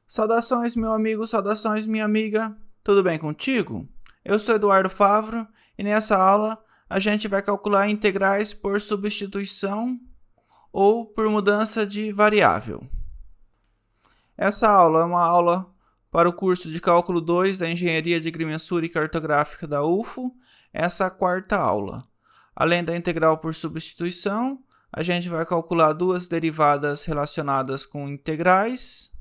Saudações, meu amigo, saudações, minha amiga. Tudo bem contigo? Eu sou Eduardo Favro e nessa aula a gente vai calcular integrais por substituição ou por mudança de variável. Essa aula é uma aula para o curso de Cálculo 2 da Engenharia de Agrimensura e Cartográfica da UFO. Essa é a quarta aula. Além da integral por substituição, a gente vai calcular duas derivadas relacionadas com integrais.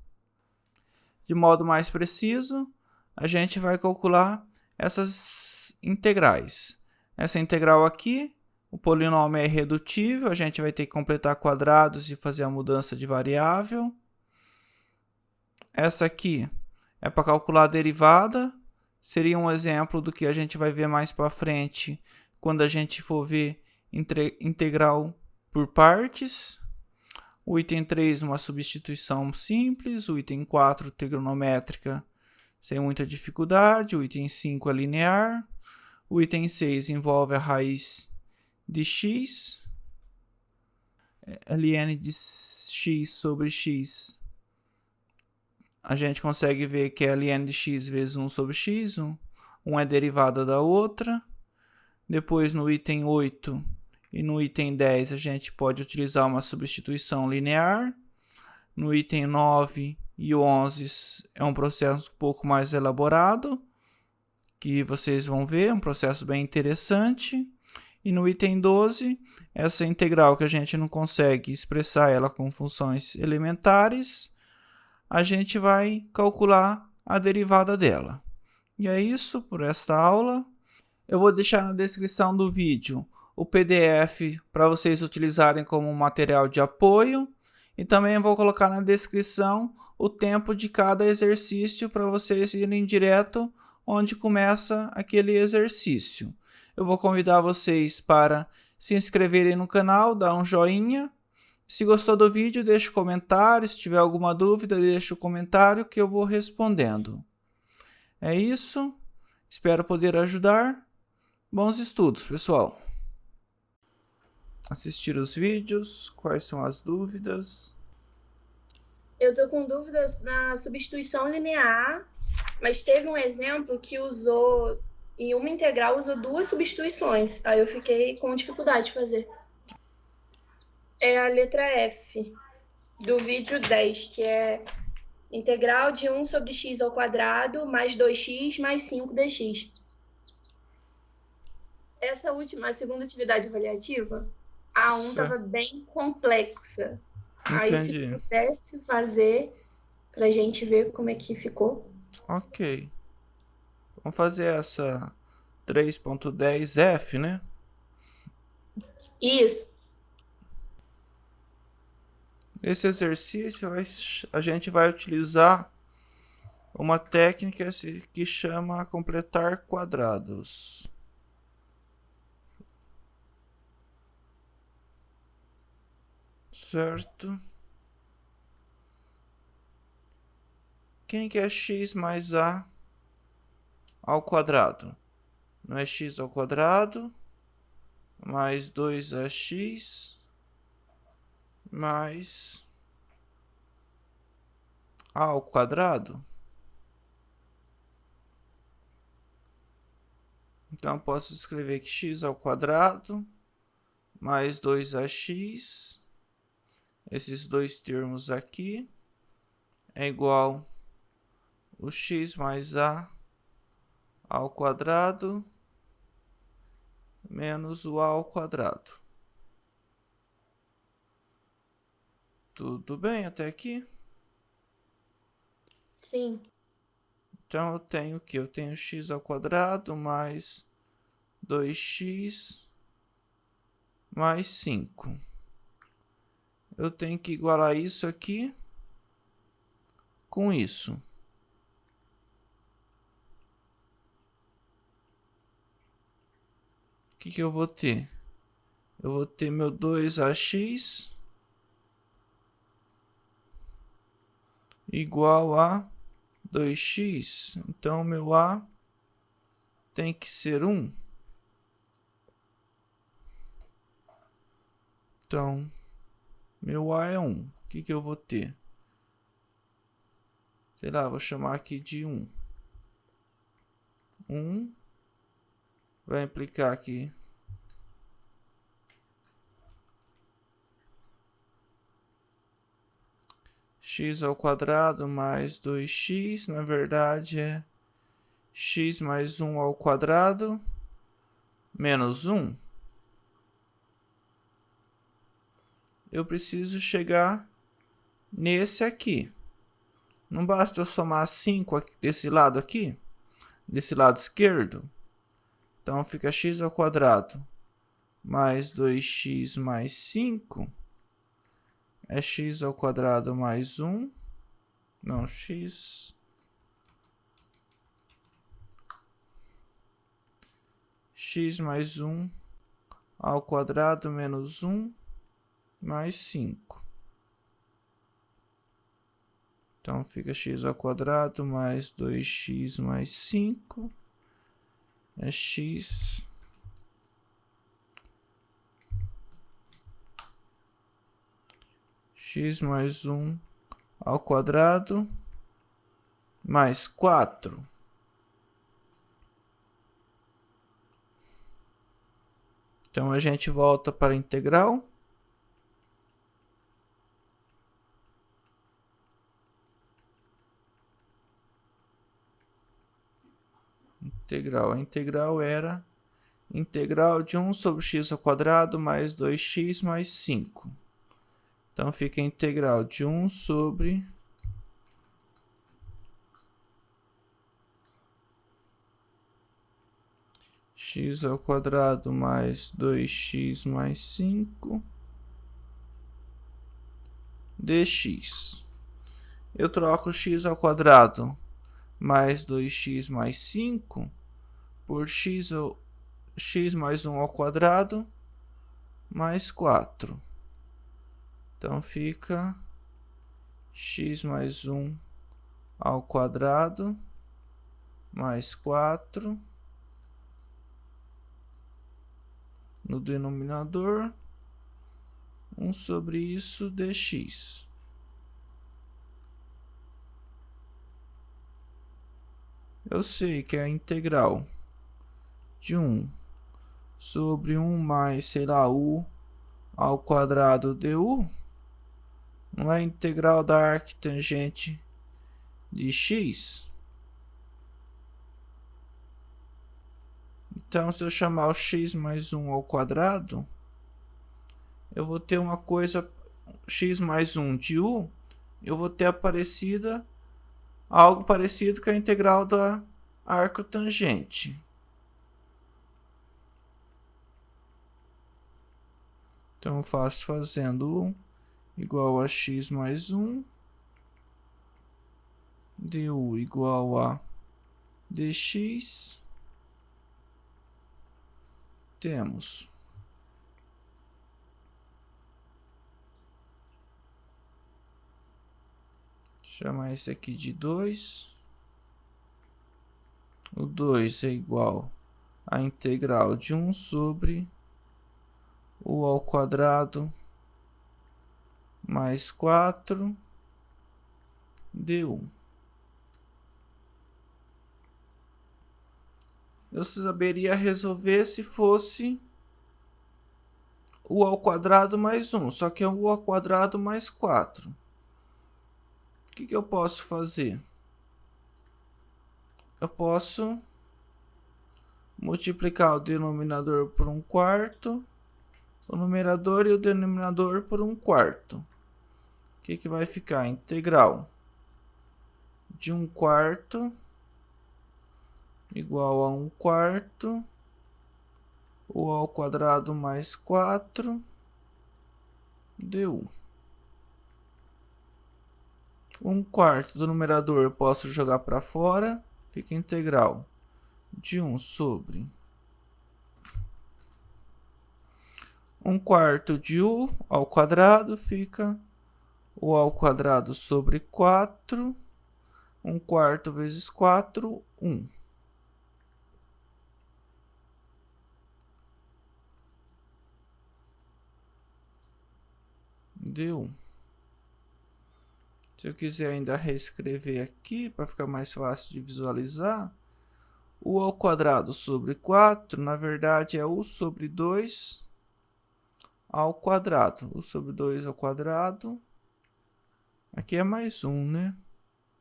De modo mais preciso, a gente vai calcular essas integrais. Essa integral aqui, o polinômio é irredutível, a gente vai ter que completar quadrados e fazer a mudança de variável. Essa aqui é para calcular a derivada, seria um exemplo do que a gente vai ver mais para frente, quando a gente for ver integral por partes. O item 3, uma substituição simples. O item 4, trigonométrica, sem muita dificuldade. O item 5 é linear. O item 6 envolve a raiz de x. Ln de x sobre x. A gente consegue ver que é ln de x vezes 1 sobre x. Um é derivada da outra. Depois, no item 8... e no item 10 a gente pode utilizar uma substituição linear. No item 9 e 11 é um processo um pouco mais elaborado, que vocês vão ver, um processo bem interessante. E no item 12, essa integral que a gente não consegue expressar ela com funções elementares, a gente vai calcular a derivada dela. E é isso por esta aula. Eu vou deixar na descrição do vídeo o PDF para vocês utilizarem como material de apoio. E também vou colocar na descrição o tempo de cada exercício para vocês irem direto onde começa aquele exercício. Eu vou convidar vocês para se inscreverem no canal, dar um joinha. Se gostou do vídeo, deixe um comentário. Se tiver alguma dúvida, deixe um comentário que eu vou respondendo. É isso. Espero poder ajudar. Bons estudos, pessoal. Assistir os vídeos, quais são as dúvidas? Eu tô com dúvidas na substituição linear, mas teve um exemplo que usou, em uma integral, usou duas substituições. Aí eu fiquei com dificuldade de fazer. É a letra F do vídeo 10, que é integral de 1 sobre x ao quadrado mais 2x mais 5dx. Essa última, a segunda atividade avaliativa, a 1 estava bem complexa. Aí, se Entendi. pudesse fazer, para a gente ver como é que ficou. Ok. Vamos fazer essa 3.10F, né? Isso. Esse exercício a gente vai utilizar uma técnica que chama completar quadrados. Certo? Quem que é x mais a ao quadrado? Não é x ao quadrado mais 2ax mais a ao quadrado? Então, posso escrever que x ao quadrado mais 2ax, esses dois termos aqui, é igual o x mais a ao quadrado menos o a ao quadrado. Tudo bem até aqui? Sim. Então, eu tenho o que? Eu tenho x ao quadrado mais 2x mais 5. Eu tenho que igualar isso aqui com isso. O que eu vou ter? Eu vou ter meu 2ax igual a 2x. Então, meu a tem que ser 1. Então, meu a é 1. O que eu vou ter? sei lá, vou chamar aqui de 1. 1 vai implicar aqui x ao quadrado mais 2x, na verdade é x mais 1 ao quadrado menos 1. Eu preciso chegar nesse aqui. Não basta eu somar 5 desse lado aqui, desse lado esquerdo. Então fica x ao quadrado mais 2x mais 5 é x ao quadrado mais 1. Não, x mais 1 ao quadrado menos 1 mais 5. Então fica x ao quadrado mais 2x mais 5 é x mais 1 ao quadrado mais 4. Então a gente volta para a integral. A integral era integral de 1 sobre x ao quadrado mais 2x mais 5. Então fica a integral de 1 sobre x ao quadrado mais 2x mais 5 dx. Eu troco x ao quadrado mais 2x mais 5 por x mais 1 ao quadrado mais 4. Então fica x mais 1 ao quadrado mais 4 no denominador, 1 sobre isso dx. Eu sei que é a integral de 1 sobre 1 mais, sei lá, u ao quadrado du. Não é a integral da arctangente de x? Então, se eu chamar o x mais 1 ao quadrado, eu vou ter uma coisa, x mais 1 de u, eu vou ter algo parecido com a integral da arcotangente. Então, eu faço fazendo u igual a x mais 1, du igual a dx. Temos chamar esse aqui de 2. O 2 é igual a integral de 1 sobre u ao quadrado mais 4 du. Eu saberia resolver se fosse u ao quadrado mais 1, só que é u ao quadrado mais 4. O que eu posso fazer? Eu posso multiplicar o denominador por 1/4, o numerador e o denominador por 1/4. O que vai ficar? Integral de 1/4 igual a 1/4 u ao quadrado mais 4 du. 1/4 do numerador eu posso jogar para fora, fica integral de 1 sobre 1/4 de u ao quadrado, fica u ao quadrado sobre 4, 1/4 vezes 4, 1. Deu. Se eu quiser ainda reescrever aqui, para ficar mais fácil de visualizar, u ao quadrado sobre 4, na verdade, é u sobre 2 ao quadrado. U sobre 2 ao quadrado. Aqui é mais 1, né?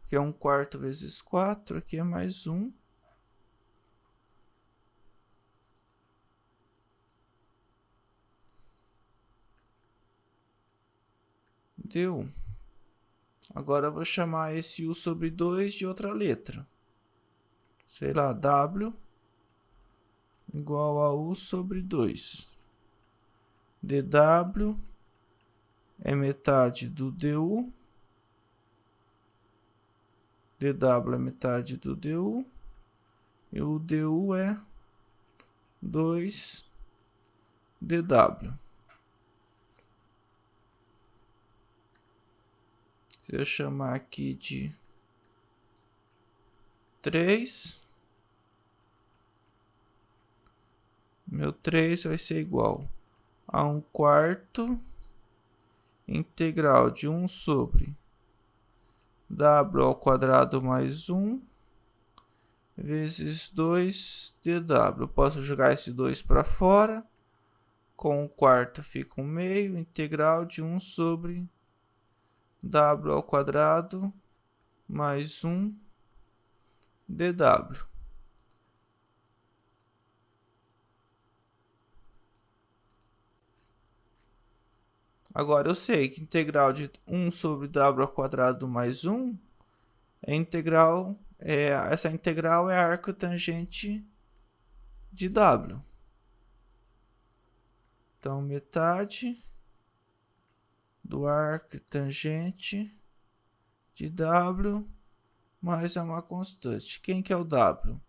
Aqui é 1/4 vezes 4, aqui é mais 1. Deu. Agora eu vou chamar esse u sobre 2 de outra letra. Sei lá, w igual a u sobre 2. dw é metade do du. dw é metade do du. E o du é 2dw. Se eu chamar aqui de 3, meu 3 vai ser igual a 1/4 integral de 1 sobre w ao quadrado mais 1 vezes 2dw. Eu posso jogar esse 2 para fora. Com 1/4 fica 1/2 integral de 1 sobre w ao quadrado mais 1 dw. Agora eu sei que integral de 1 sobre w ao quadrado mais 1 é integral, essa integral é a arcotangente de w. Então, metade do arcotangente de w mais uma constante. Quem que é o w?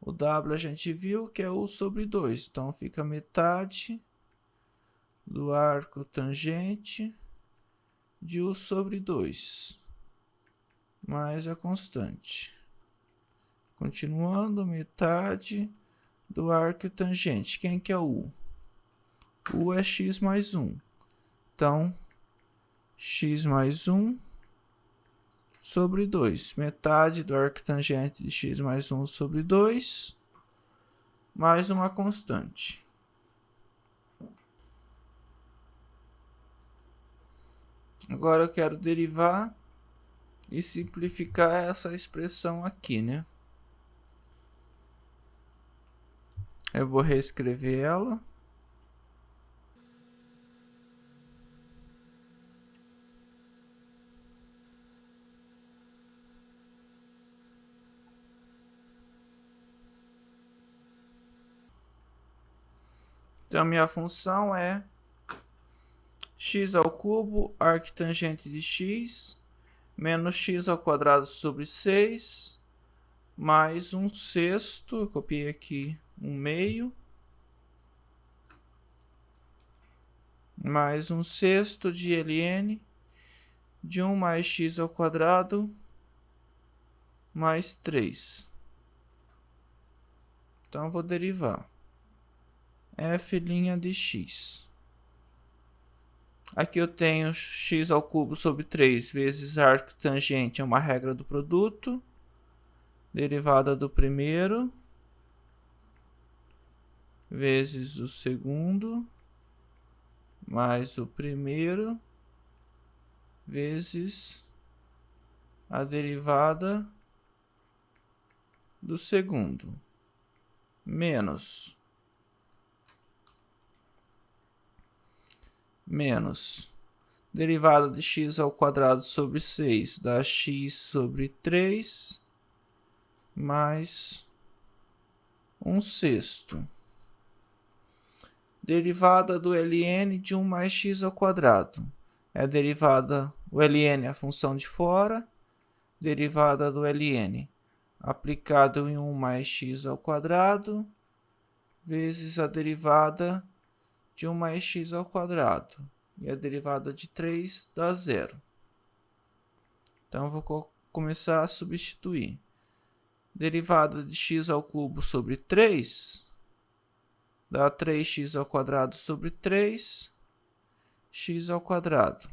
O w a gente viu que é u sobre 2. Então, fica metade do arcotangente de u sobre 2 mais a constante. Continuando, metade do arcotangente. Quem que é o u? U é x mais 1. Então, x mais 1 sobre 2. Metade do arcotangente de x mais 1 sobre 2, mais uma constante. Agora eu quero derivar e simplificar essa expressão aqui, né? Eu vou reescrever ela. Então, minha função é x ao cubo, arctangente de x, menos x ao quadrado sobre 6, mais 1/6, eu copiei aqui 1/2, mais 1/6 de ln de 1 mais x ao quadrado mais 3. Então, eu vou derivar f' de x. Aqui eu tenho x ao cubo sobre 3 vezes arctangente, é uma regra do produto. Derivada do primeiro vezes o segundo, mais o primeiro vezes a derivada do segundo, menos derivada de x ao quadrado sobre 6 dá x sobre 3 mais 1/6. Derivada do ln de 1 mais x ao quadrado. É a derivada, o ln é a função de fora, derivada do ln aplicado em 1 mais x ao quadrado, vezes a derivada de 1 mais x ao quadrado. E a derivada de 3 dá 0. Então, eu vou começar a substituir. Derivada de x ao cubo sobre 3 dá 3x ao quadrado sobre 3, x ao quadrado.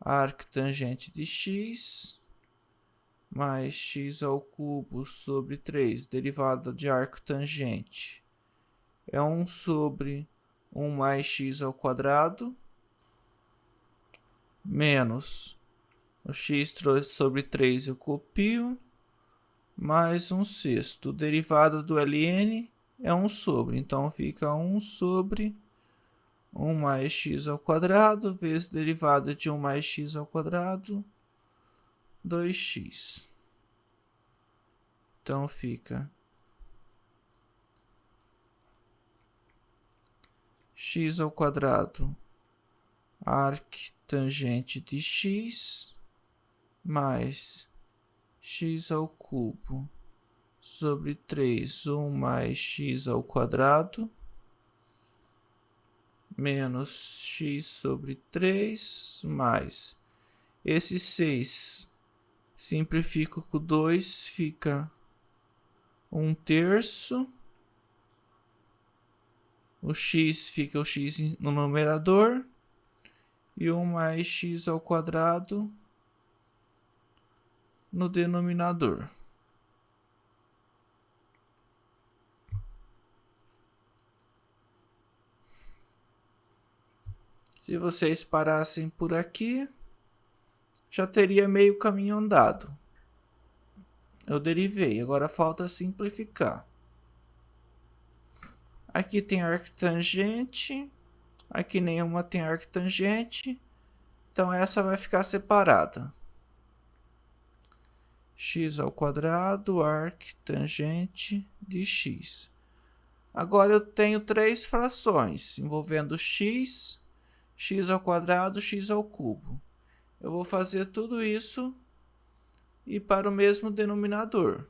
arctangente de x mais x ao cubo sobre 3, derivada de arctangente, é 1 sobre 1 mais x ao quadrado, menos o x sobre 3 eu copio, mais 1/6. Derivada do ln é 1 sobre, então fica 1 sobre 1 mais x ao quadrado, vezes derivada de 1 mais x ao quadrado, 2x. Então fica x ao quadrado arctangente de x mais x ao cubo sobre 3, 1 mais x ao quadrado, menos x sobre 3, mais esse 6 simplifica com 2, fica 1/3. O x fica o x no numerador e 1 mais x ao quadrado no denominador. Se vocês parassem por aqui, já teria meio caminho andado. Eu derivei, agora falta simplificar. Aqui tem arctangente, aqui nenhuma tem arctangente, então essa vai ficar separada. X ao quadrado, arctangente de x. Agora eu tenho 3 frações envolvendo x, x ao quadrado, x ao cubo. Eu vou fazer tudo isso e para o mesmo denominador.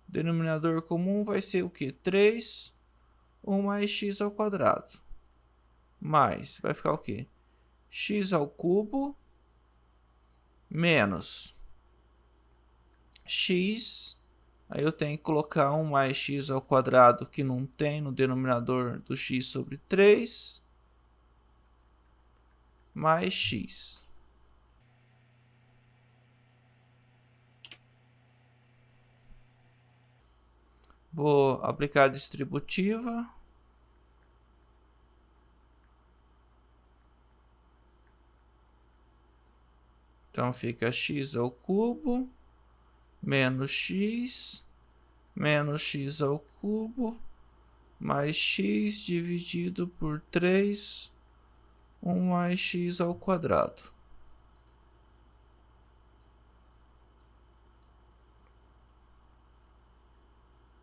O denominador comum vai ser o quê? 3, 1 mais x ao quadrado. Mais, vai ficar o quê? X ao cubo menos x. Aí eu tenho que colocar 1 mais x ao quadrado que não tem no denominador do x sobre 3. Mais x. Vou aplicar a distributiva. Então fica x ao cubo menos x ao cubo mais x dividido por 3, 1 mais x ao quadrado.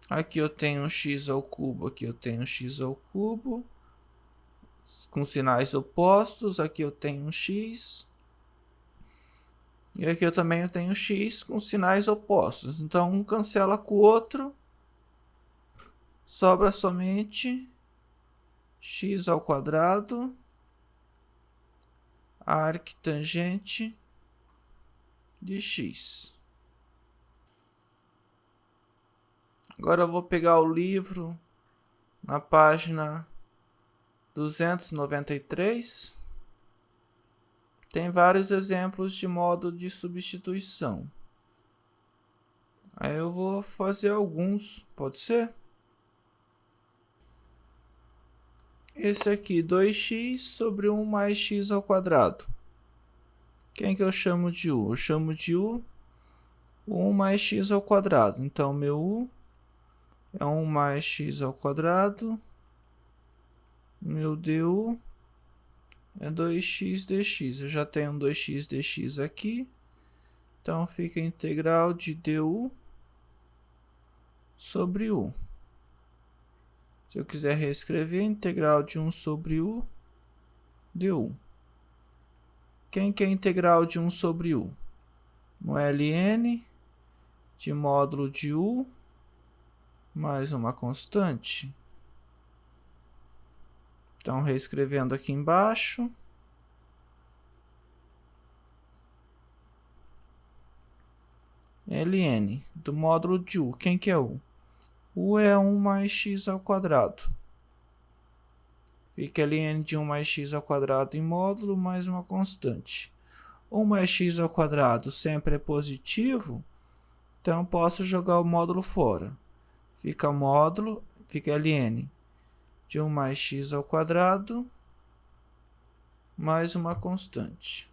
Aqui eu tenho x ao cubo, aqui eu tenho x ao cubo, com sinais opostos. Aqui eu tenho x. E aqui eu também tenho x com sinais opostos. Então, um cancela com o outro. Sobra somente x ao quadrado, arctangente de x. Agora eu vou pegar o livro na página 293. Tem vários exemplos de modo de substituição. Aí eu vou fazer alguns, pode ser? Esse aqui, 2x sobre 1 mais x ao quadrado. Quem que eu chamo de u? Eu chamo de u 1 mais x ao quadrado. Então, meu u é 1 mais x ao quadrado. Meu du é 2x dx. Eu já tenho 2x dx aqui. Então, fica a integral de du sobre u. Se eu quiser reescrever, integral de 1 sobre u du. Quem que é a integral de 1 sobre u? No ln de módulo de u mais uma constante. Então, reescrevendo aqui embaixo. Ln do módulo de u. Quem que é u? U é 1 mais x ao quadrado. Fica ln de 1 mais x ao quadrado em módulo mais uma constante. 1 mais x ao quadrado sempre é positivo, então posso jogar o módulo fora. Fica ln de 1 mais x ao quadrado mais uma constante.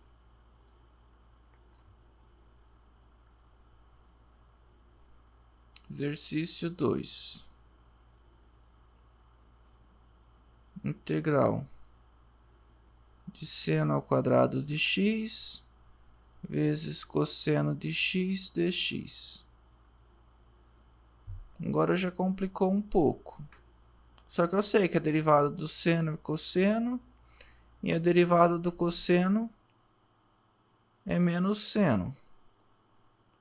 Exercício 2. Integral de seno ao quadrado de x vezes cosseno de x dx. Agora já complicou um pouco. Só que eu sei que a derivada do seno é cosseno e a derivada do cosseno é menos seno.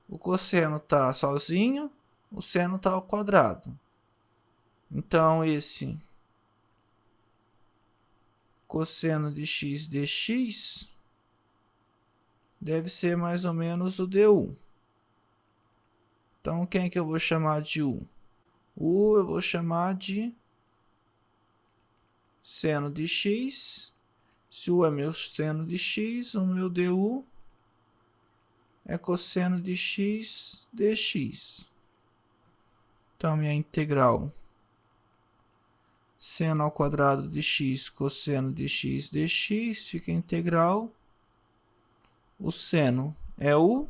O cosseno está sozinho, o seno está ao quadrado. Então, esse cosseno de x dx deve ser mais ou menos o du. Então, quem é que eu vou chamar de u? U eu vou chamar de seno de x. Se u é meu seno de x, o meu du é cosseno de x dx. Então, minha integral seno ao quadrado de x cosseno de x dx fica integral. O seno é u,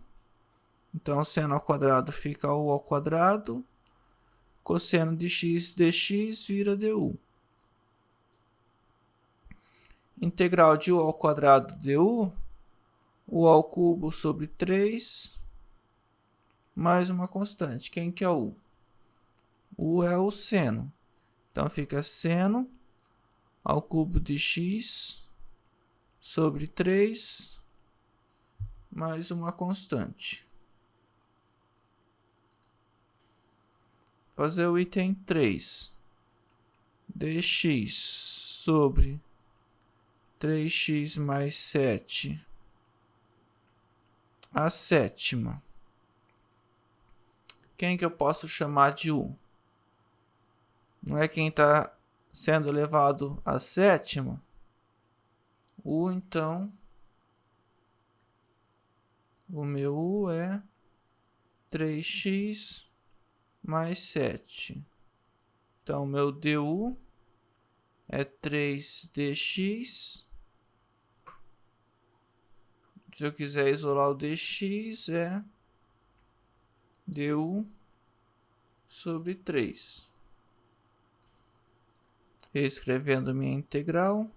então seno ao quadrado fica u ao quadrado. Cosseno de x dx vira du. Integral de u ao quadrado du, u ao cubo sobre 3, mais uma constante. Quem que é u? U é o seno. Então, fica seno ao cubo de x sobre 3, mais uma constante. Fazer o item 3. dx sobre 3x mais 7 a sétima. Quem que eu posso chamar de u? Não é quem está sendo elevado à sétima? U, então, o meu u é 3x mais 7. Então, meu du é 3dx. Se eu quiser isolar o dx, é du sobre 3. Reescrevendo minha integral.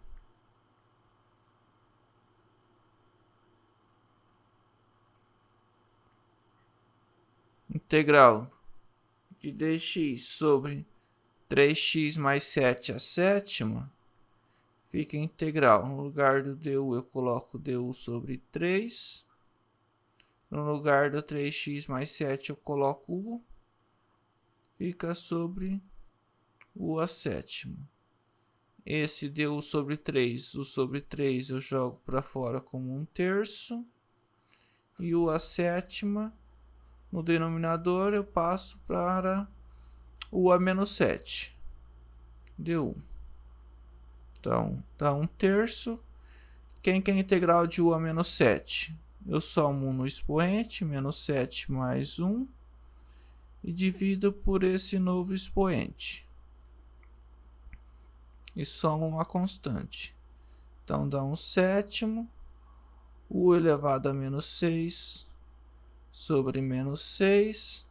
Integral de dx sobre 3x mais 7 a sétima fica integral. No lugar do du eu coloco du sobre 3. No lugar do 3x mais 7 eu coloco u. Fica sobre u a sétima. Esse du sobre 3, o sobre 3 eu jogo para fora como 1/3. E u a sétima, no denominador eu passo para u a menos 7. du. Então, dá 1/3. Quem que é a integral de u a menos 7? Eu somo 1 no expoente, menos 7 mais 1. E divido por esse novo expoente. E somo uma constante. Então, dá 1/7. U elevado a menos 6 sobre menos 6.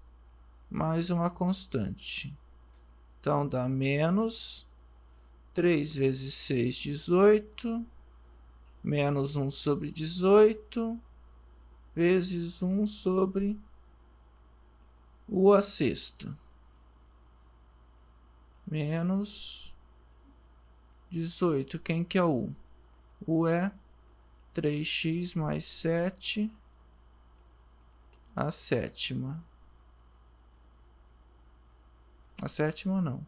Mais uma constante. Então, dá menos 3 vezes 6, 18. Menos 1 sobre 18. Vezes 1 sobre u a sexta. Menos 18. Quem que é u? U é 3x mais 7 a sétima. A sétima não.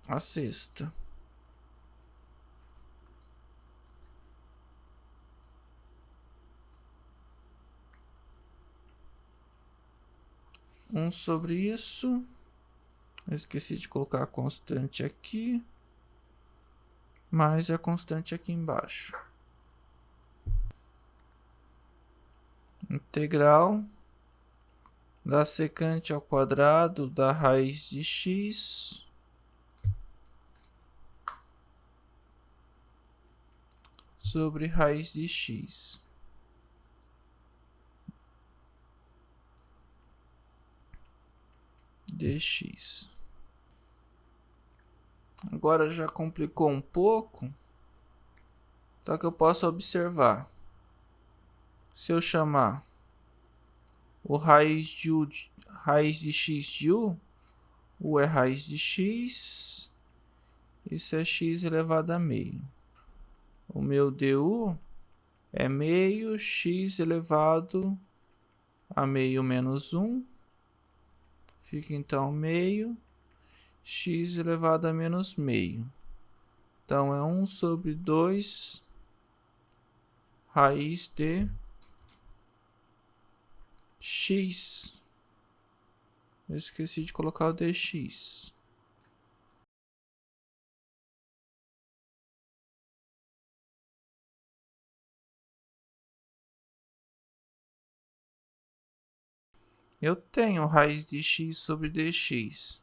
A sexta. Sobre isso. Eu esqueci de colocar a constante aqui. Mais a constante aqui embaixo. integral da secante ao quadrado da raiz de x sobre raiz de x dx. Agora já complicou um pouco, só que eu posso observar. Se eu chamar o raiz de x de u é raiz de x, isso é x elevado a meio. O meu du é meio x elevado a meio menos 1, fica então meio x elevado a menos meio. Então, é 1 sobre 2 raiz de x. Eu esqueci de colocar o dx. Eu tenho raiz de x sobre dx.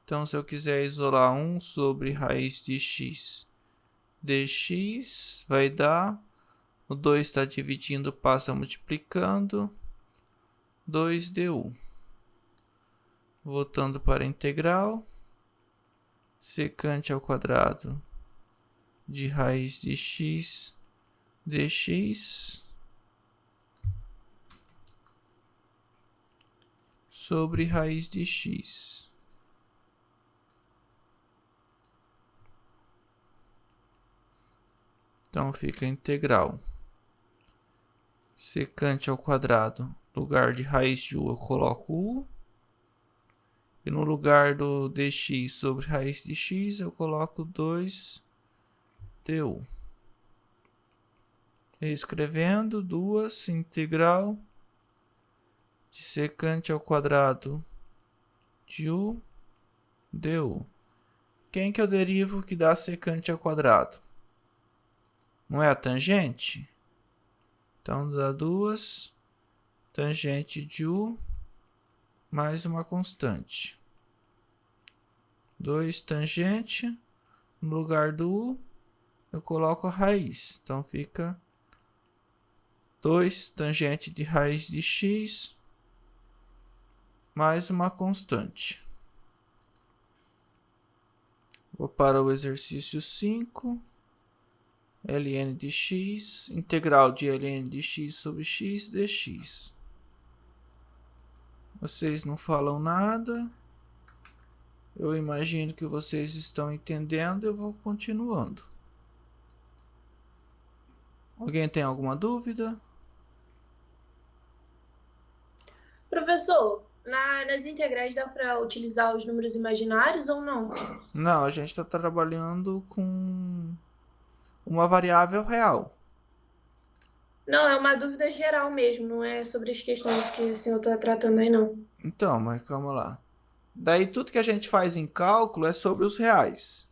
Então, se eu quiser isolar 1 sobre raiz de x dx, vai dar... O 2 está dividindo, passa multiplicando. 2 du. Voltando para a integral. Secante ao quadrado de raiz de x dx sobre raiz de x. Então fica integral. Secante ao quadrado, no lugar de raiz de u eu coloco u. E no lugar do dx sobre raiz de x eu coloco 2 du. Reescrevendo, 2 integral de secante ao quadrado de u du. Quem que eu derivo que dá secante ao quadrado? Não é a tangente? Então dá 2 tangente de u mais uma constante. 2 tangente, no lugar do u eu coloco a raiz. Então fica 2 tangente de raiz de x mais uma constante. Vou para o exercício 5. ln de x, integral de ln de x sobre x dx. Vocês não falam nada. Eu imagino que vocês estão entendendo. Eu vou continuando. Alguém tem alguma dúvida? Professor, nas integrais dá para utilizar os números imaginários ou não? Não, a gente está trabalhando com uma variável real. Não, é uma dúvida geral mesmo, não é sobre as questões que o senhor está tratando aí, não. Então, mas calma lá. Daí tudo que a gente faz em cálculo é sobre os reais.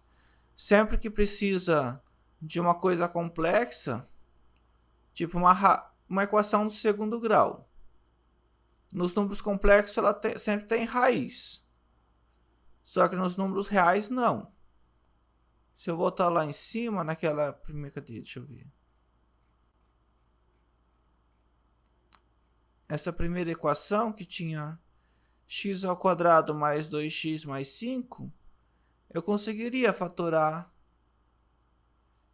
Sempre que precisa de uma coisa complexa, tipo uma equação do segundo grau. Nos números complexos ela sempre tem raiz. Só que nos números reais não. Se eu voltar lá em cima, naquela primeira... Cadê? Deixa eu ver. Essa primeira equação que tinha x ao quadrado mais 2x mais 5, eu conseguiria fatorar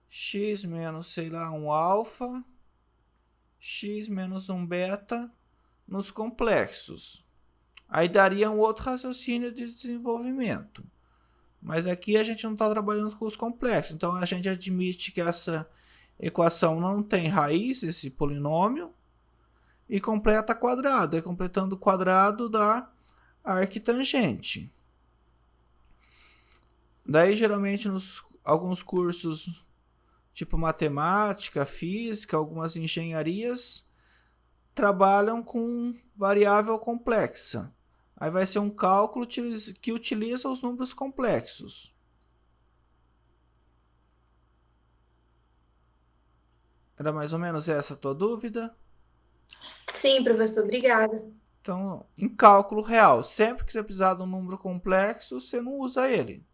x menos, sei lá, um alfa, x menos um beta nos complexos. Aí daria um outro raciocínio de desenvolvimento. Mas aqui a gente não está trabalhando com os complexos. Então a gente admite que essa equação não tem raiz, esse polinômio, e completa quadrado. E completando o quadrado dá arquitangente. Daí geralmente nos alguns cursos tipo matemática, física, algumas engenharias trabalham com variável complexa. Aí vai ser um cálculo que utiliza os números complexos. Era mais ou menos essa a tua dúvida? Sim, professor, obrigada. Então, em cálculo real, sempre que você precisar de um número complexo, você não usa ele.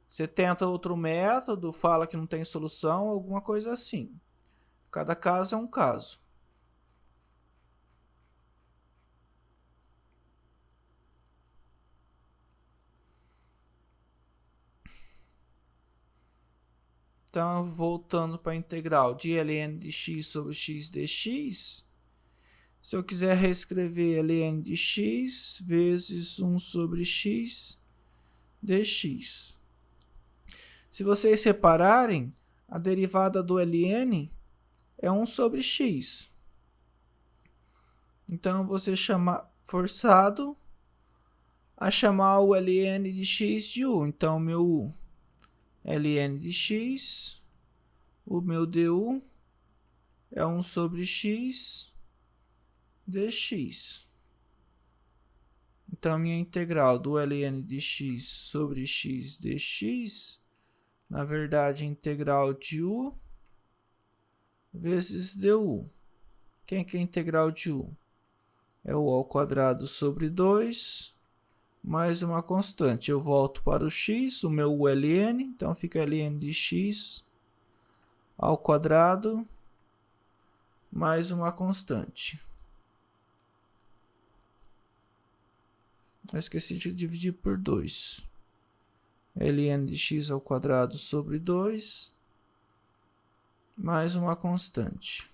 Você tenta outro método, fala que não tem solução, alguma coisa assim. Cada caso é um caso. Então, voltando para a integral de ln de x sobre x dx, se eu quiser reescrever ln de x vezes 1 sobre x dx. Se vocês separarem, a derivada do ln é 1 sobre x. Então, você chama forçado a chamar o ln de x de u. Então, meu u ln de x, o meu du é 1 sobre x dx. Então, minha integral do ln de x sobre x dx, na verdade, é integral de u vezes du. Quem que é a integral de u? É o ao quadrado sobre 2 mais uma constante. Eu volto para o x, o meu ln, então fica ln de x ao quadrado mais uma constante. Eu esqueci de dividir por 2. ln de x ao quadrado sobre 2 mais uma constante.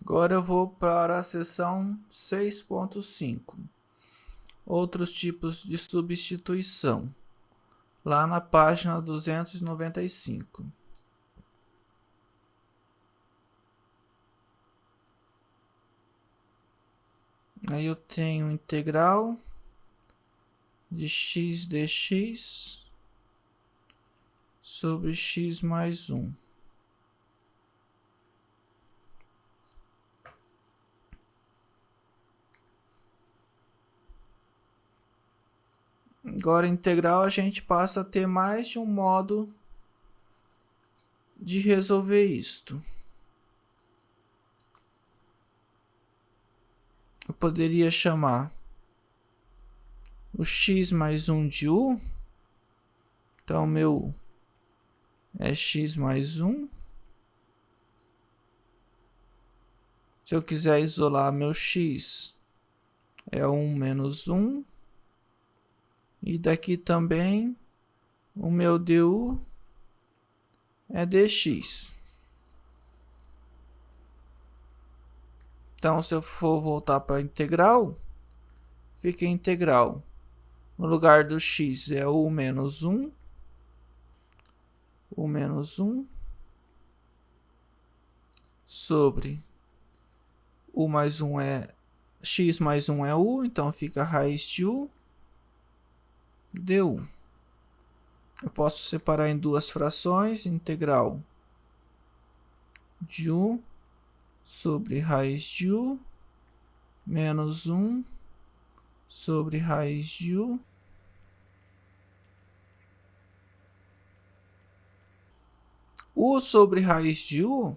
Agora eu vou para a seção 6.5. Outros tipos de substituição. Lá na página 295. Aí eu tenho integral de x dx sobre x mais 1. Agora, integral, a gente passa a ter mais de um modo de resolver isto. Eu poderia chamar o x mais 1 de u. Então, meu é x mais 1. Se eu quiser isolar meu x, é 1 menos 1. E daqui também, o meu du é dx. Então, se eu for voltar para a integral, fica integral. No lugar do x é u menos 1. U menos 1 sobre u mais 1 é x mais 1 é u, então fica raiz de u du. Eu posso separar em duas frações, integral de u sobre raiz de u menos 1 sobre raiz de u. U sobre raiz de u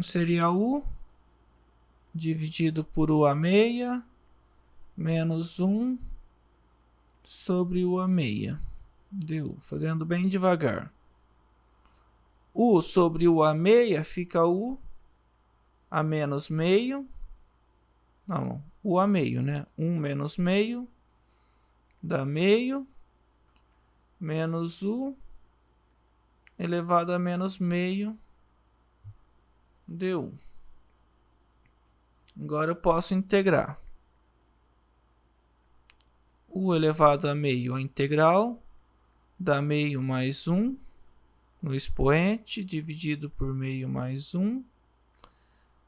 seria u dividido por u a meia menos 1 sobre u a meia du, fazendo bem devagar. U sobre u a meia fica u a menos meio. Não, u a meio, né? 1 menos meio dá meio menos u elevado a menos meio du. Agora eu posso integrar. U elevado a meio a integral dá meio mais 1 no expoente dividido por meio mais 1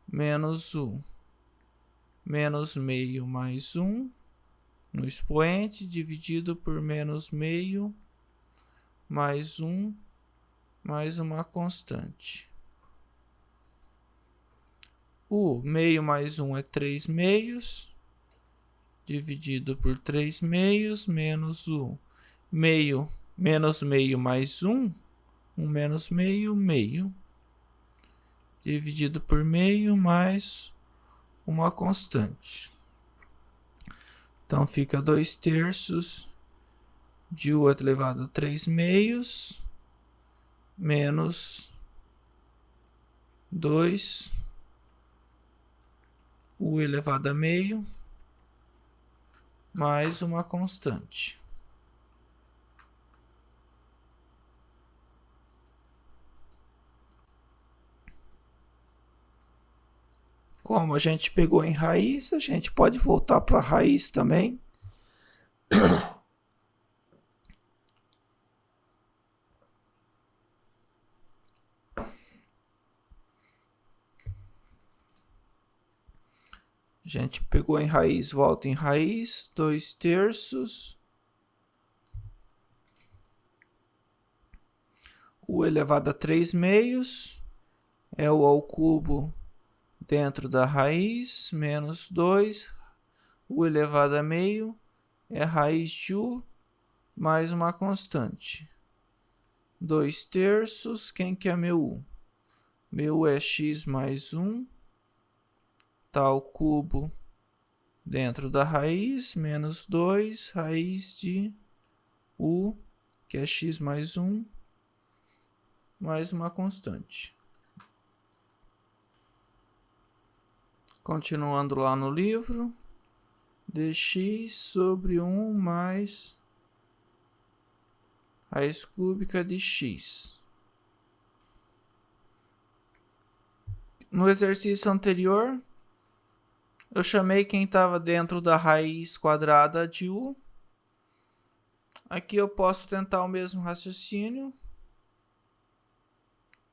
menos u menos meio mais 1 no expoente dividido por menos meio mais 1 mais uma constante. U meio mais 1 é 3 meios, dividido por 3 meios, menos U. Meio, menos meio mais 1, 1 menos meio, meio. Dividido por meio, mais uma constante. Então, fica 2 terços de U elevado a 3 meios, menos 2 U elevado a meio, mais uma constante. Como a gente pegou em raiz, a gente pode voltar para a raiz também. A gente pegou em raiz, volta em raiz, 2 terços. U elevado a 3 meios é U ao cubo dentro da raiz, menos 2. U elevado a meio é raiz de U mais uma constante. 2 terços, quem que é meu U? Meu U é x mais 1. Tá ao cubo dentro da raiz, menos 2, raiz de U, que é x mais 1, mais uma constante. Continuando lá no livro, dx sobre 1 mais raiz cúbica de x. No exercício anterior, eu chamei quem estava dentro da raiz quadrada de U. Aqui eu posso tentar o mesmo raciocínio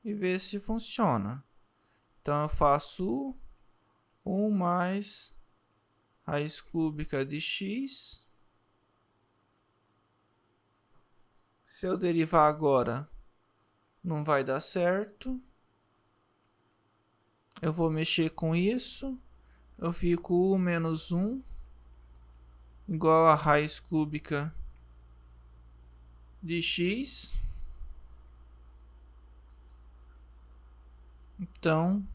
e ver se funciona. Então eu faço U, 1 mais raiz cúbica de x. Se eu derivar agora, não vai dar certo. Eu vou mexer com isso. Eu fico U menos 1 igual a raiz cúbica de x. Então,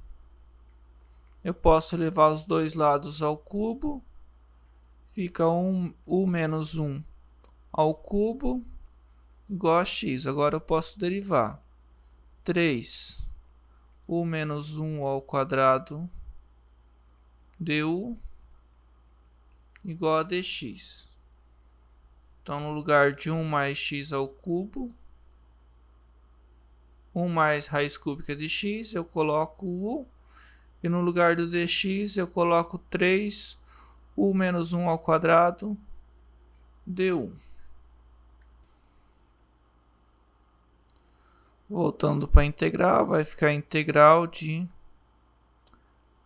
eu posso levar os dois lados ao cubo. Fica U menos 1 ao cubo igual a x. Agora eu posso derivar. 3 U menos 1 ao quadrado du igual a dx. Então, no lugar de 1 mais x ao cubo, 1 mais raiz cúbica de x, eu coloco U. E no lugar do dx, eu coloco 3 U menos 1 ao quadrado du. Voltando para a integral, vai ficar a integral de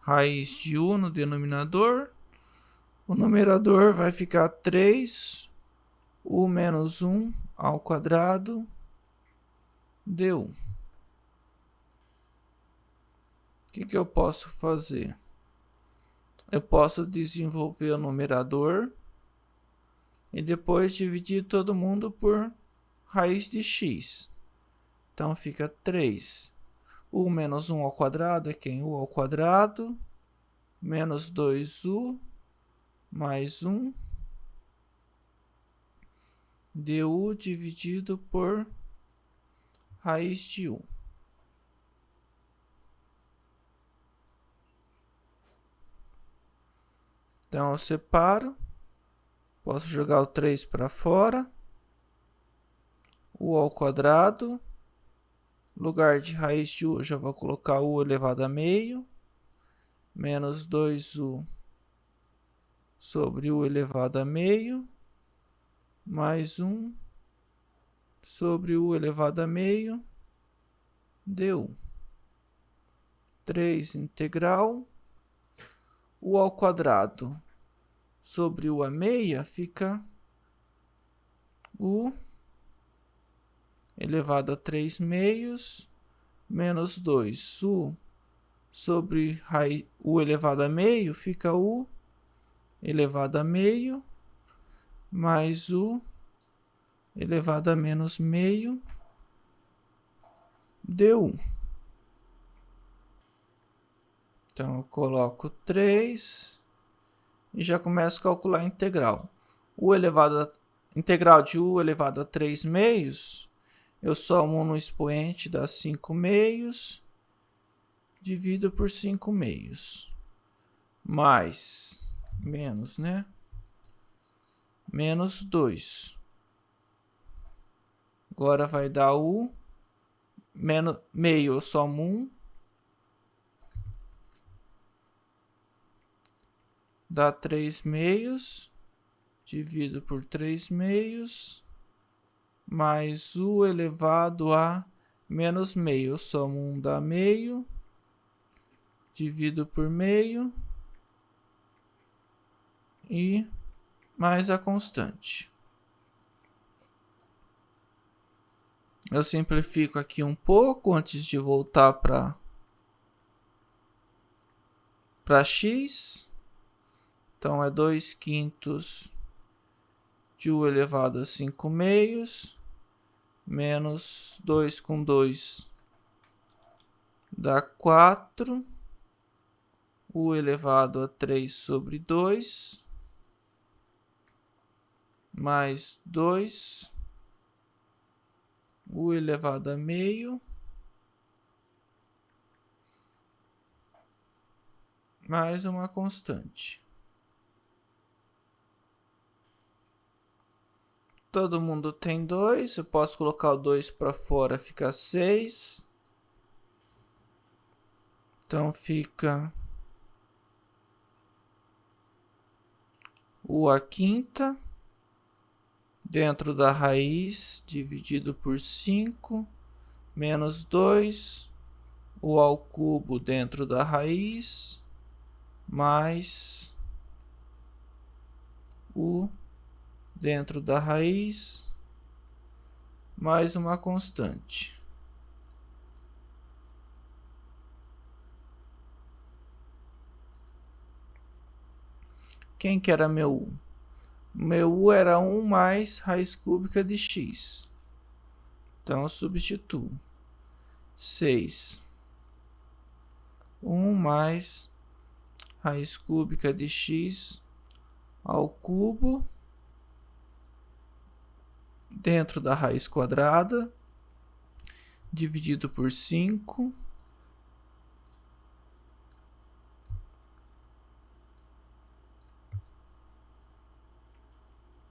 raiz de U no denominador. O numerador vai ficar 3 U menos 1 ao quadrado du. O que eu posso fazer? Eu posso desenvolver o numerador e depois dividir todo mundo por raiz de x. Então fica 3 U menos 1 ao quadrado é quem? U ao quadrado, menos 2U, mais 1, du dividido por raiz de U. Então eu separo, posso jogar o 3 para fora, U ao quadrado, no lugar de raiz de U, já vou colocar U elevado a meio, menos 2U sobre U elevado a meio, mais 1 sobre U elevado a meio, du. 3 integral, U ao quadrado sobre U a meia fica U elevado a 3 meios, menos 2 U sobre u elevado a meio, fica u elevado a meio mais u elevado a menos meio du. Então, eu coloco 3 e já começo a calcular a integral. Integral de u elevado a 3 meios, eu somo no expoente das 5 meios, divido por 5 meios, mais, menos, né? Menos 2. Agora vai dar u, menos meio, eu somo 1, dá 3 meios, divido por 3 meios, mais u elevado a menos meio. Eu somo 1, dá meio, divido por meio e mais a constante. Eu simplifico aqui um pouco antes de voltar para x. Então, é 2/5 de u elevado a 5 meios, menos 2 com 2 dá 4, u elevado a 3 sobre 2, mais 2, u elevado a meio, mais uma constante. Todo mundo tem 2, eu posso colocar o 2 para fora, fica 6. Então, fica u à quinta, dentro da raiz, dividido por 5, menos 2, u ao cubo dentro da raiz, mais u dentro da raiz, mais uma constante. Quem que era meu u? Meu u era 1 mais raiz cúbica de x. Então, eu substituo. 6. 1 mais raiz cúbica de x ao cubo dentro da raiz quadrada, dividido por 5,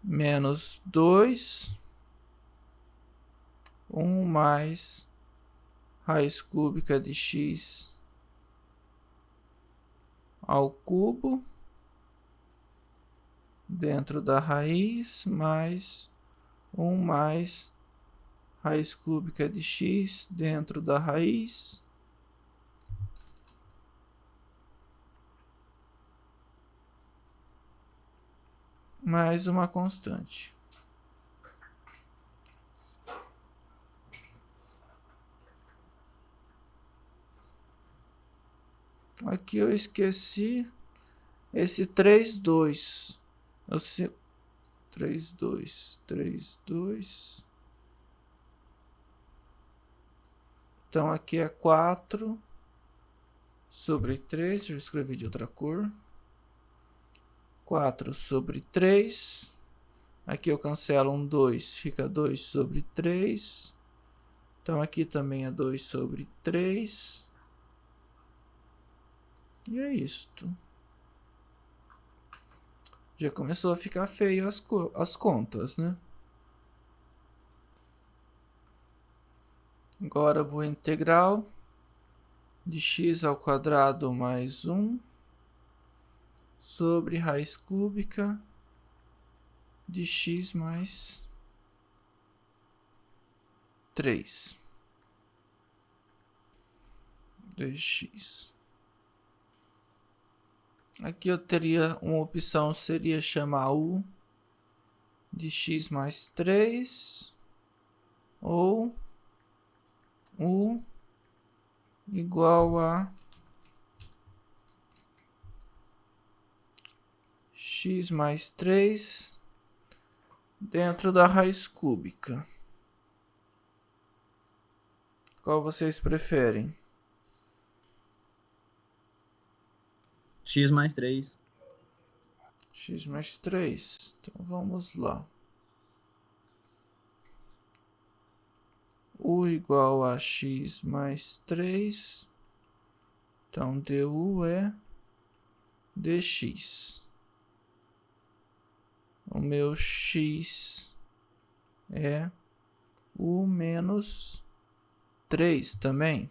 menos 2, 1 mais raiz cúbica de x ao cubo dentro da raiz, mais 1 mais raiz cúbica de x dentro da raiz, mais uma constante. Aqui eu esqueci esse 3, 2. 3, 2, 3, 2. Então, aqui é 4 sobre 3. Deixa eu escrever de outra cor. 4 sobre 3. Aqui eu cancelo um 2, fica 2 sobre 3. Então, aqui também é 2 sobre 3. E é isto. Já começou a ficar feio as contas, né? Agora eu vou integral de x ao quadrado mais 1 sobre raiz cúbica de x mais 3 dx. Aqui eu teria uma opção, seria chamar u de x mais 3 ou u igual a x mais 3 dentro da raiz cúbica. Qual vocês preferem? X mais 3. X mais 3. Então vamos lá. U igual a x mais 3. Então du é dx. O meu x é u menos 3 também.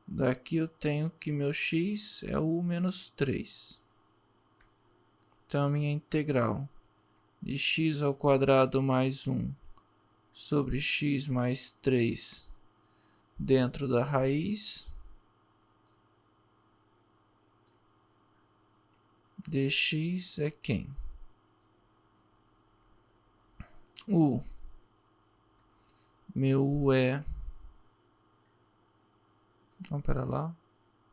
Daqui eu tenho que meu x é u menos 3. Então minha integral de x ao quadrado mais 1 sobre x mais 3 dentro da raiz dx é quem? U. Meu U é... Então, pera lá.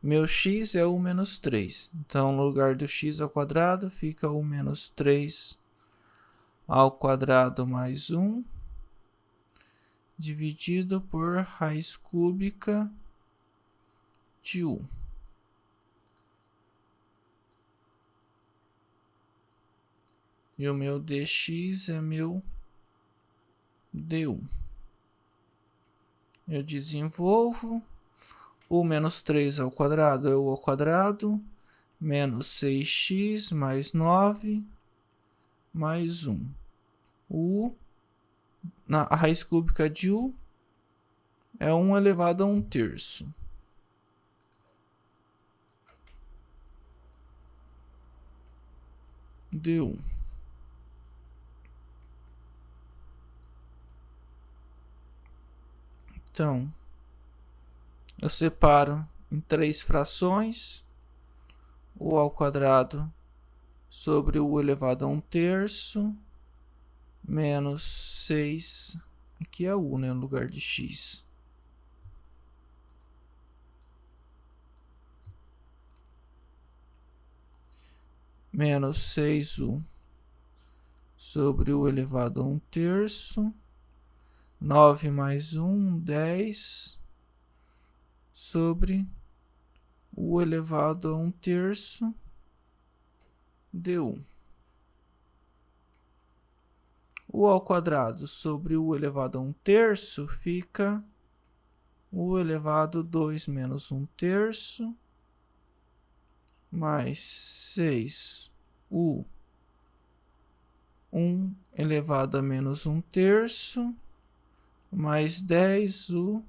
Meu x é u menos 3. Então, no lugar do x ao quadrado, fica u menos 3 ao quadrado mais 1 dividido por raiz cúbica de u. E o meu dx é meu du. Eu desenvolvo. U menos 3 ao quadrado é u ao quadrado, menos 6x mais 9 mais 1. U, a raiz cúbica de u é 1 elevado a 1/3. Du. Então, eu separo em 3 frações, u ao quadrado sobre u elevado a 1/3, menos 6, aqui é u, né, no lugar de x. Menos 6u sobre u elevado a 1/3, 9 mais 1, 10, sobre u elevado a 1/3 du. U ao quadrado sobre u elevado a 1/3 fica u elevado a 2 menos 1/3 mais 6u 1 elevado a menos 1/3 mais 10u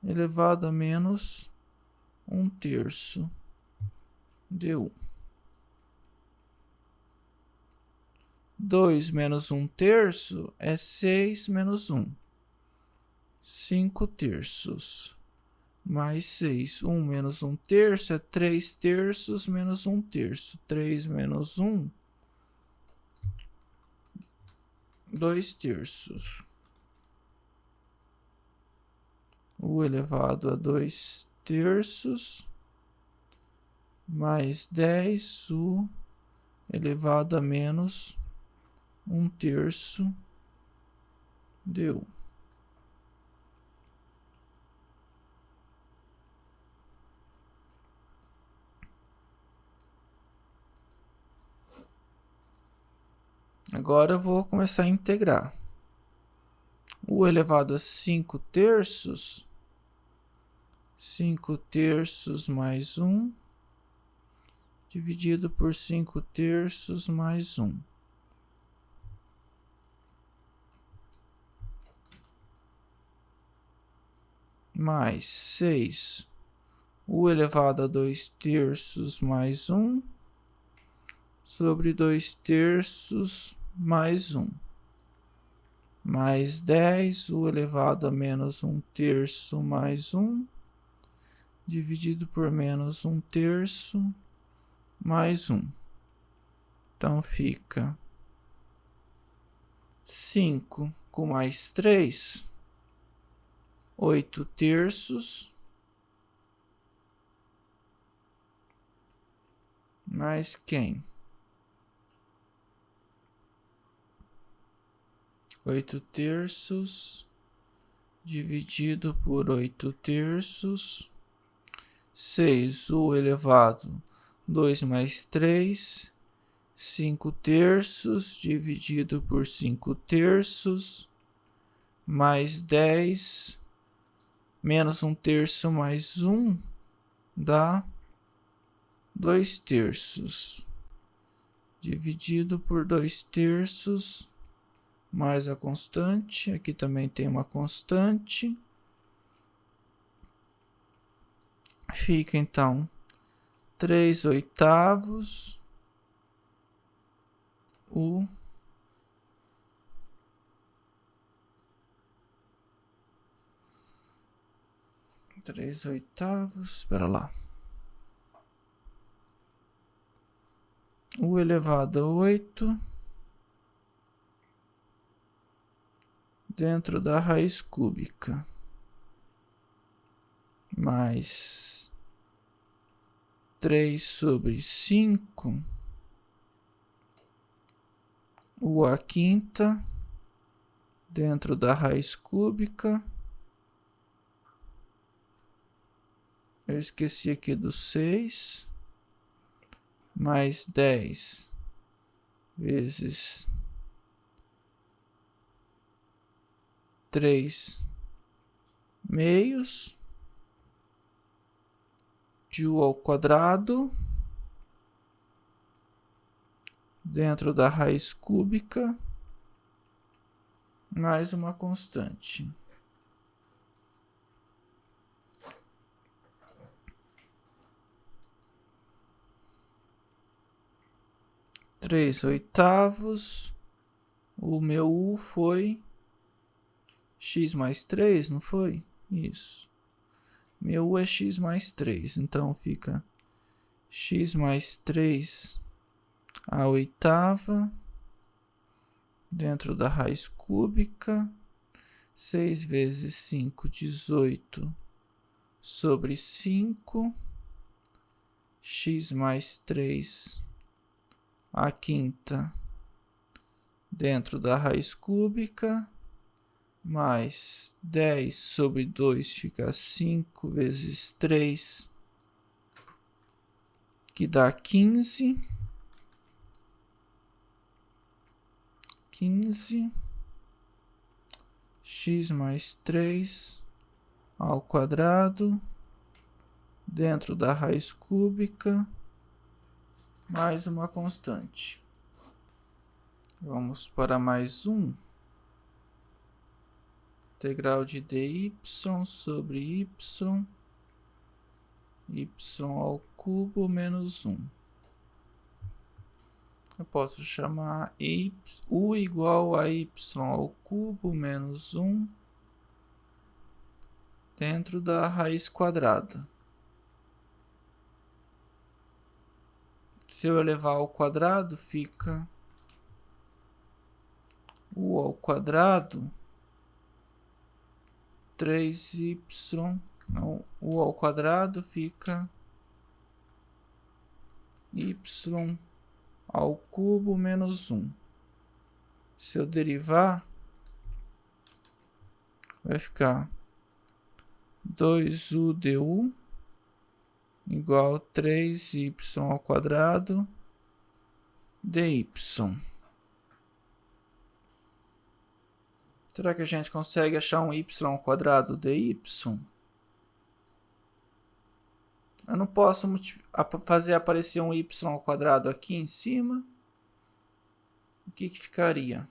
elevado a menos 1/3 du. 2 menos 1/3 é 6 menos 1. 5/3. Mais 6. 1 menos 1/3 é 3/3 menos 1/3. 3 menos 1, 2/3. U elevado a 2/3 mais 10u elevado a menos 1/3 du. Agora eu vou começar a integrar. U elevado a 5/3, 5/3 mais 1, dividido por 5/3 mais 1. Mais 6, u elevado a 2/3 mais 1, sobre 2/3 mais 1. Mais 10, u elevado a menos 1/3 mais 1, dividido por menos 1/3 mais 1. Então fica 5 com mais 3, 8/3, mais quem? 8/3 dividido por 8/3, 6u elevado 2 mais 3, 5/3 dividido por 5/3, mais 10, menos 1/3 mais 1, dá 2/3, dividido por 2/3, mais a constante, aqui também tem uma constante, fica então 3/8 u 3/8, espera lá, u elevado a 8 dentro da raiz cúbica, mais 3/5 u à quinta dentro da raiz cúbica. Eu esqueci aqui do 6, mais 10 vezes 3 meios de u ao quadrado dentro da raiz cúbica mais uma constante. Três oitavos. O meu u foi x mais 3, não foi? Isso. Meu u é x mais 3, então fica x mais 3 à oitava dentro da raiz cúbica. 6 vezes 5, 18 sobre 5. X mais 3 à quinta dentro da raiz cúbica, mais 10 sobre 2 fica 5 vezes 3, que dá 15. 15 x mais 3 ao quadrado dentro da raiz cúbica mais uma constante. Vamos para mais um. Integral de dy sobre y ao cubo menos 1. Eu posso chamar u igual a y ao cubo menos 1 dentro da raiz quadrada. Se eu elevar ao quadrado, fica u ao quadrado 3y, não, u ao quadrado fica y ao cubo menos 1. Se eu derivar, vai ficar 2u du igual a 3y ao quadrado dy. Será que a gente consegue achar um y ao quadrado dy? Eu não posso fazer aparecer um y ao quadrado aqui em cima. O que ficaria?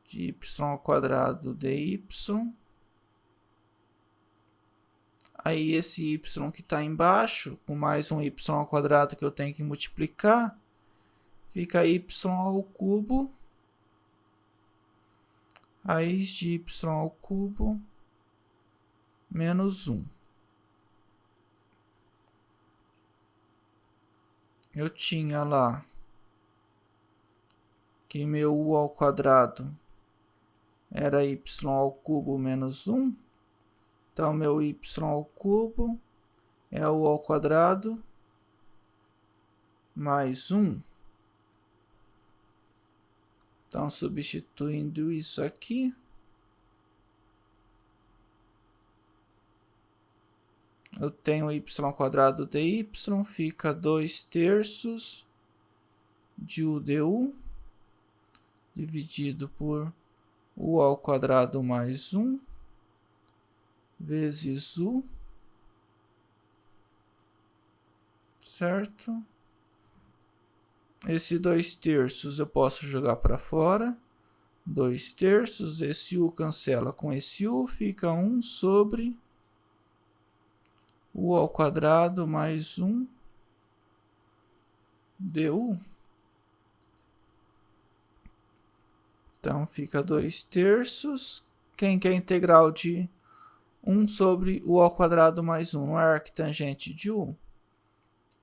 De y ao quadrado dy. Aí esse y que está embaixo, com mais um y ao quadrado que eu tenho que multiplicar, fica y ao cubo raiz de y ao cubo menos 1. Eu tinha lá que meu u ao quadrado era y ao cubo menos 1. Então, meu y ao cubo é o ao quadrado mais 1. Então, substituindo isso aqui, eu tenho y ao quadrado dy, fica 2/3 de u du, dividido por u ao quadrado mais 1, vezes u, certo? Esse 2/3 eu posso jogar para fora. 2/3, esse u cancela com esse u, fica 1 sobre u ao quadrado mais 1 du. Então fica 2/3. Quem quer integral de 1 sobre u ao quadrado mais 1? A arctangente de u.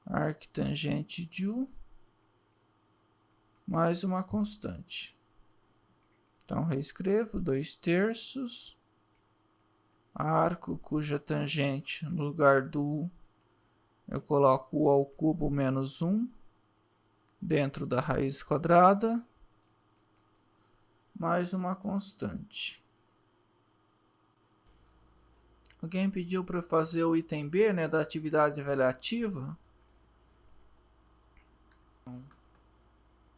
Arctangente de u mais uma constante. Então, reescrevo 2/3. Arco cuja tangente, no lugar do u, eu coloco u ao cubo menos 1 dentro da raiz quadrada, mais uma constante. Alguém pediu para fazer o item B, né, da atividade avaliativa.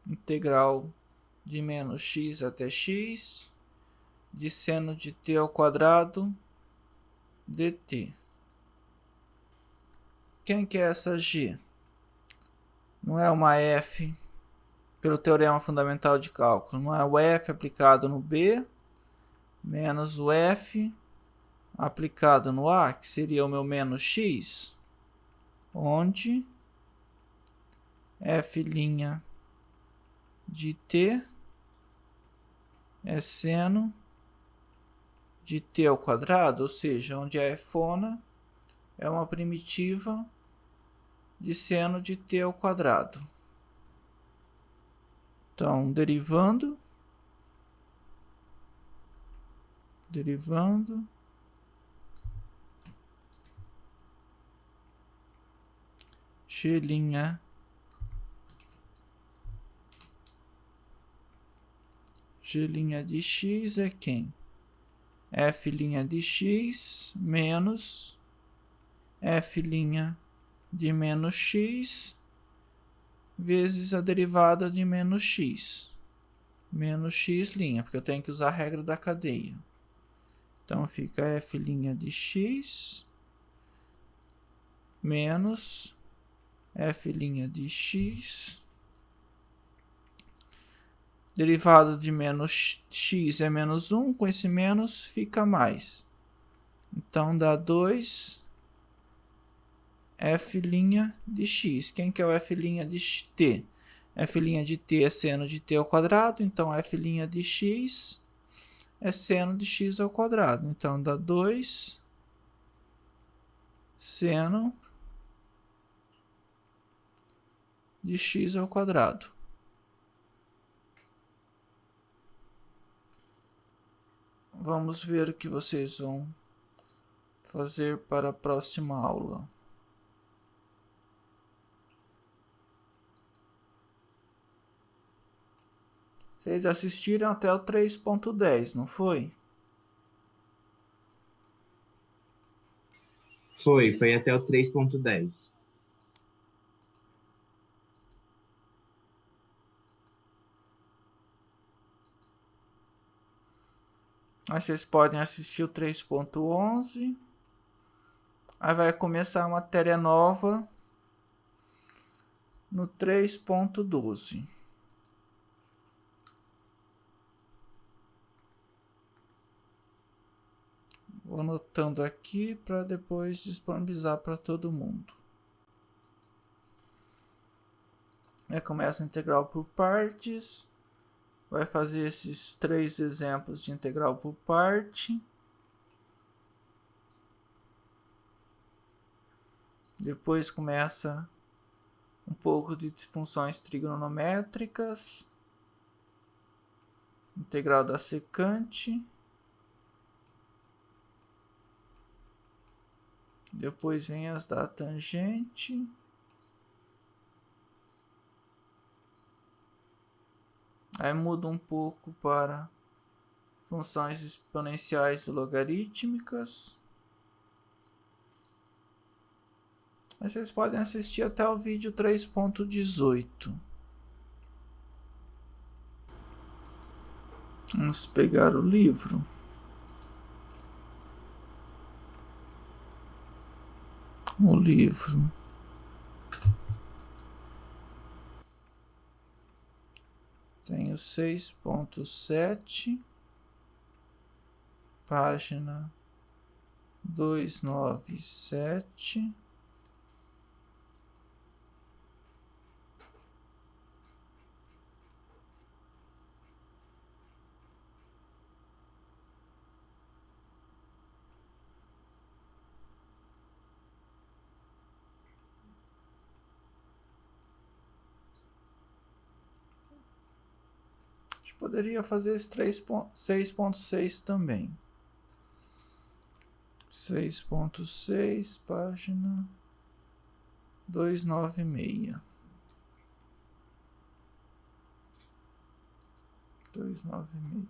Integral de menos x até x, de seno de t ao quadrado dt. Quem que é essa g? Não é uma f, pelo teorema fundamental de cálculo, não é o f aplicado no b, menos o f aplicado no a, que seria o meu menos x, onde f' de t é seno de t ao quadrado, ou seja, onde a fona é uma primitiva de seno de t ao quadrado. Então, derivando g' de x é quem? F' de x menos f' de menos x vezes a derivada de menos x. Menos x', porque eu tenho que usar a regra da cadeia. Então, fica f' de x menos f' de x. Derivada de menos x é menos 1, com esse menos fica mais. Então, dá 2 f' de x. Quem que é o f' de t? F' de t é seno de t ao quadrado, então f' de x é seno de x ao quadrado. Então, dá 2 seno de x ao quadrado. Vamos ver o que vocês vão fazer para a próxima aula. Vocês assistiram até o 3.10, não foi? Foi até o 3.10. Aí vocês podem assistir o 3.11. Aí vai começar a matéria nova no 3.12. Vou anotando aqui para depois disponibilizar para todo mundo. Aí começa a integral por partes. Vai fazer esses 3 exemplos de integral por parte. Depois começa um pouco de funções trigonométricas. Integral da secante. Depois vem as da tangente. Aí muda um pouco para funções exponenciais e logarítmicas. Vocês podem assistir até o vídeo 3.18. Vamos pegar o livro. O livro. Tem o 6.7, página 297. Poderia fazer esse 6.6 também. 6.6, página 296. 296.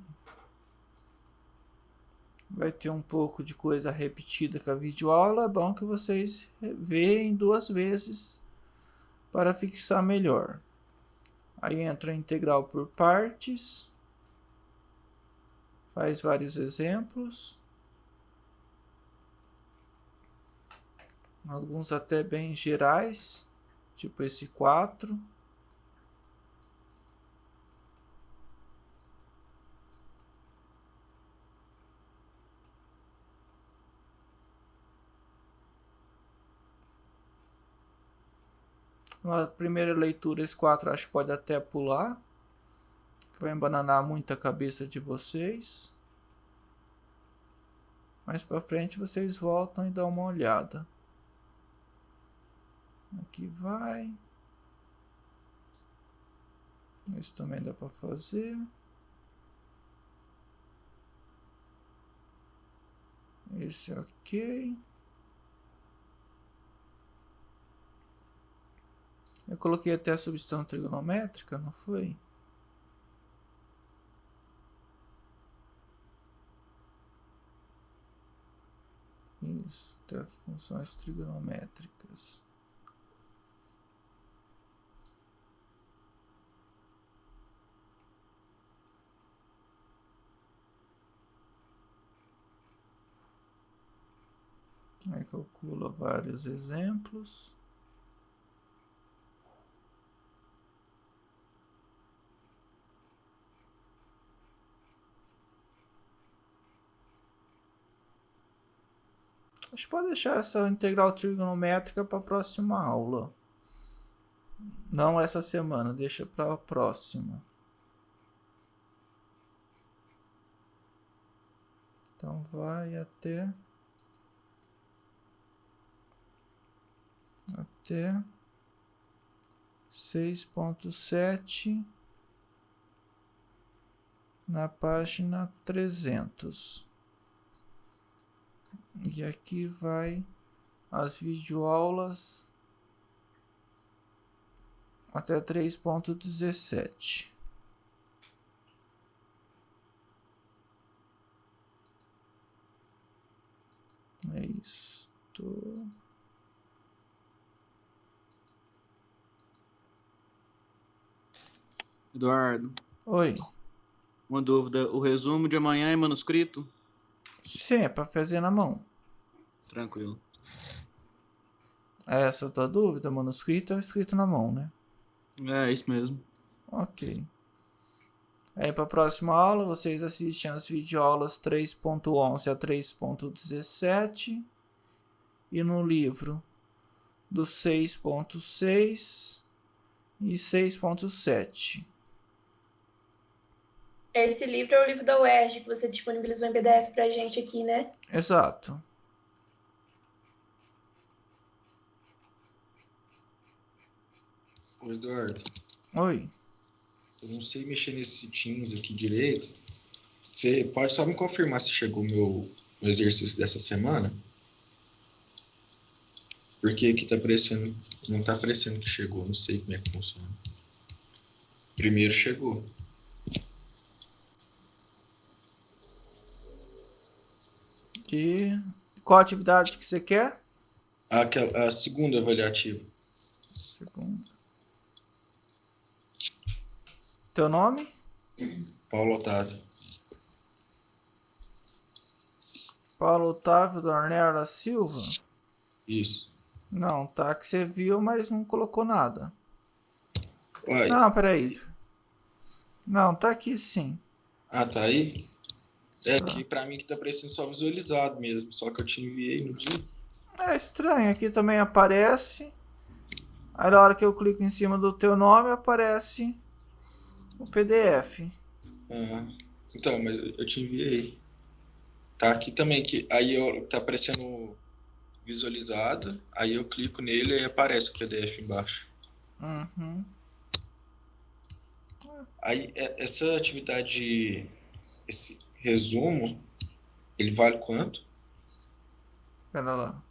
Vai ter um pouco de coisa repetida com a videoaula. É bom que vocês veem 2 vezes para fixar melhor. Aí entra a integral por partes. Faz vários exemplos. Alguns até bem gerais. Tipo esse 4. Na primeira leitura, esse 4 acho que pode até pular. Vai embananar muito a cabeça de vocês. Mais pra frente vocês voltam e dão uma olhada. Aqui vai. Isso também dá pra fazer. Esse é ok. Eu coloquei até a substituição trigonométrica, não foi? Isso, até funções trigonométricas. Aí calcula vários exemplos. A gente pode deixar essa integral trigonométrica para a próxima aula. Não essa semana, deixa para a próxima. Então vai até 6.7 na página 300. E aqui vai as videoaulas até 3.17. É isso. Eduardo, Oi. uma dúvida. O resumo de amanhã é manuscrito? Sim, é para fazer na mão. Tranquilo. É essa a tua dúvida? Manuscrito ou escrito na mão, né? É isso mesmo. Ok. Aí para a próxima aula, vocês assistem as videoaulas 3.11 a 3.17 e no livro do 6.6 e 6.7. Esse livro é o livro da UERJ que você disponibilizou em PDF pra gente aqui, né? Exato. Ô, Eduardo, Oi. eu não sei mexer nesse Teams aqui direito. Você pode só me confirmar se chegou o meu exercício dessa semana? Porque aqui tá aparecendo, não tá aparecendo que chegou, não sei como é que funciona. Primeiro chegou. E qual atividade que você quer? A segunda avaliativa. Segunda. Teu nome? Paulo Otávio. Paulo Otávio Dornella da Silva? Isso. Não, tá que você viu, mas não colocou nada. Uai. Não, peraí. Não, tá aqui sim. Ah, tá aí? É Tá. que pra mim que tá aparecendo só visualizado mesmo. Só que eu te enviei no dia. É estranho, aqui também aparece. Aí na hora que eu clico em cima do teu nome, aparece o PDF. Ah, então, mas eu te enviei. Tá aqui também, que aí tá aparecendo visualizado. Aí eu clico nele e aparece o PDF embaixo. Uhum. Aí essa atividade, esse resumo, ele vale quanto? Pera lá.